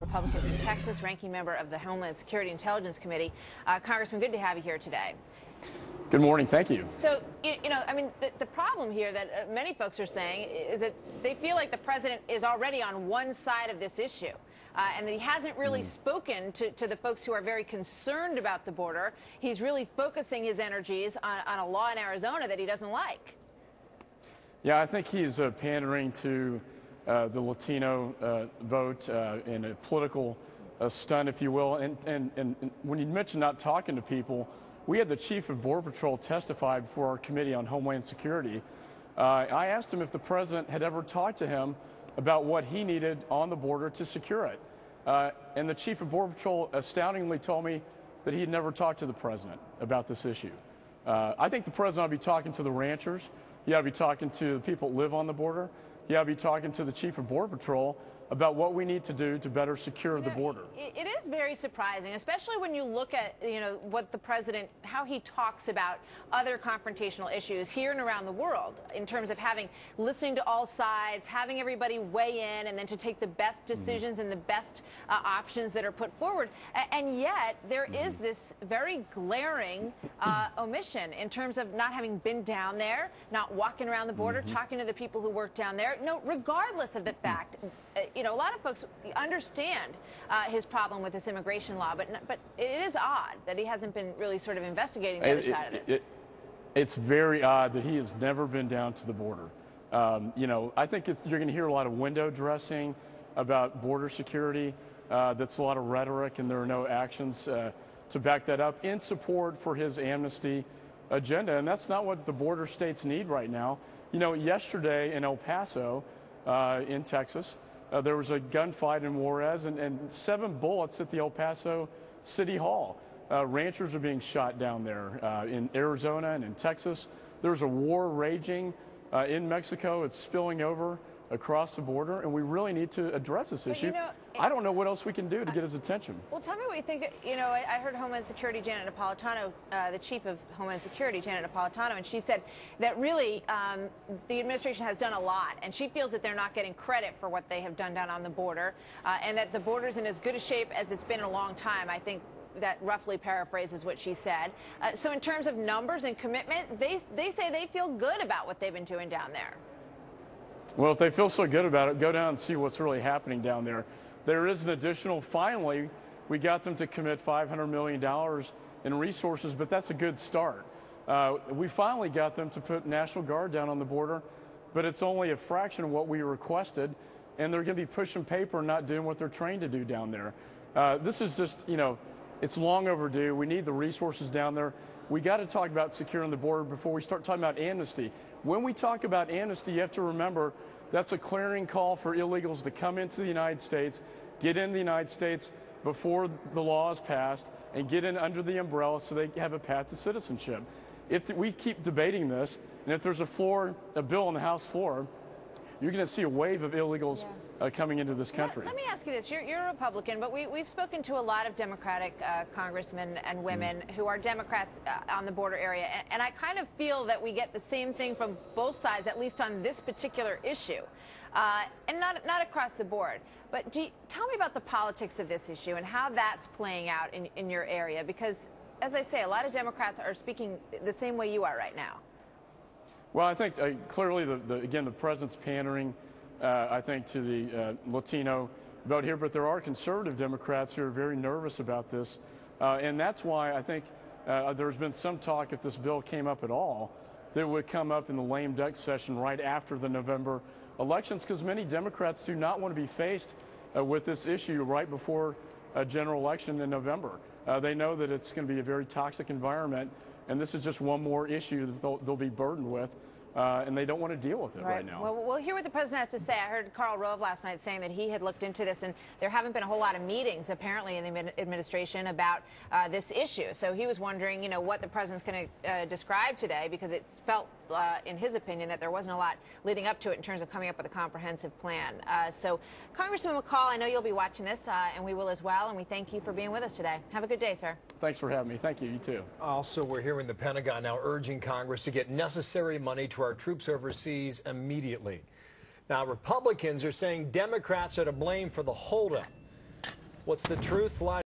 Republican from Texas, ranking member of the Homeland Security Intelligence Committee. Congressman, good to have you here today. Good morning. Thank you. So, I mean, the problem here that many folks are saying is that they feel like the president is already on one side of this issue. And that he hasn't really spoken to the folks who are very concerned about the border. He's really focusing his energies on a law in Arizona that he doesn't like. Yeah, I think he's pandering to the Latino vote in a political stunt, if you will. And when you mention not talking to people, we had the chief of Border Patrol testify before our Committee on Homeland Security. I asked him if the president had ever talked to him about what he needed on the border to secure it. And the chief of Border Patrol astoundingly told me that he had never talked to the president about this issue. I think the president ought to be talking to the ranchers. He ought to be talking to the people that live on the border. He ought to be talking to the chief of Border Patrol about what we need to do to better secure the border. It is very surprising, especially when you look at, what the president, how he talks about other confrontational issues here and around the world in terms of listening to all sides, having everybody weigh in, and then to take the best decisions and the best options that are put forward. And yet there is this very glaring omission in terms of not having been down there, not walking around the border, talking to the people who work down there. No, regardless of the fact, a lot of folks understand his problem with this immigration law, but it is odd that he hasn't been really sort of investigating the other side of this. It's very odd that he has never been down to the border. I think you're going to hear a lot of window dressing about border security. That's a lot of rhetoric, and there are no actions to back that up in support for his amnesty agenda. And that's not what the border states need right now. Yesterday in El Paso, in Texas, there was a gunfight in Juarez, and 7 bullets hit the El Paso City Hall. Ranchers are being shot down there in Arizona and in Texas. There's a war raging in Mexico. It's spilling over across the border, and we really need to address this issue. I don't know what else we can do to get his attention. Well, tell me what you think. I heard Homeland Security Janet Napolitano, the chief of Homeland Security, Janet Napolitano, and she said that really the administration has done a lot, and she feels that they're not getting credit for what they have done down on the border, and that the border's in as good a shape as it's been in a long time. I think that roughly paraphrases what she said. So in terms of numbers and commitment, they say they feel good about what they've been doing down there. Well, if they feel so good about it, go down and see what's really happening down there. There is an additional, finally, we got them to commit $500 million in resources, but that's a good start. We finally got them to put National Guard down on the border, but it's only a fraction of what we requested, and they're going to be pushing paper and not doing what they're trained to do down there. This is just, it's long overdue. We need the resources down there. We got to talk about securing the border before we start talking about amnesty. When we talk about amnesty, you have to remember that's a clarion call for illegals to come into the United States, get in the United States before the law is passed, and get in under the umbrella so they have a path to citizenship. If we keep debating this, and if there's a bill on the House floor, you're going to see a wave of illegals coming into this country. Let me ask you this. You're a Republican, but we've spoken to a lot of Democratic congressmen and women who are Democrats on the border area, and I kind of feel that we get the same thing from both sides, at least on this particular issue, and not across the board. But tell me about the politics of this issue and how that's playing out in your area, because, as I say, a lot of Democrats are speaking the same way you are right now. Well, I think clearly, again, the president's pandering, I think, to the Latino vote here, but there are conservative Democrats who are very nervous about this, and that's why I think there's been some talk, if this bill came up at all, that it would come up in the lame duck session right after the November elections, because many Democrats do not want to be faced with this issue right before a general election in November. They know that it's going to be a very toxic environment, and this is just one more issue that they'll be burdened with, and they don't want to deal with it right now. Well, we'll hear what the president has to say. I heard Karl Rove last night saying that he had looked into this, and there haven't been a whole lot of meetings, apparently, in the administration about this issue. So he was wondering, what the president's going to describe today, because it felt, in his opinion, that there wasn't a lot leading up to it in terms of coming up with a comprehensive plan. So, Congressman McCaul, I know you'll be watching this, and we will as well, and we thank you for being with us today. Have a good day, sir. Thanks for having me. Thank you. You too. Also, we're hearing the Pentagon now urging Congress to get necessary money to our troops overseas immediately. Now, Republicans are saying Democrats are to blame for the holdup. What's the truth? Live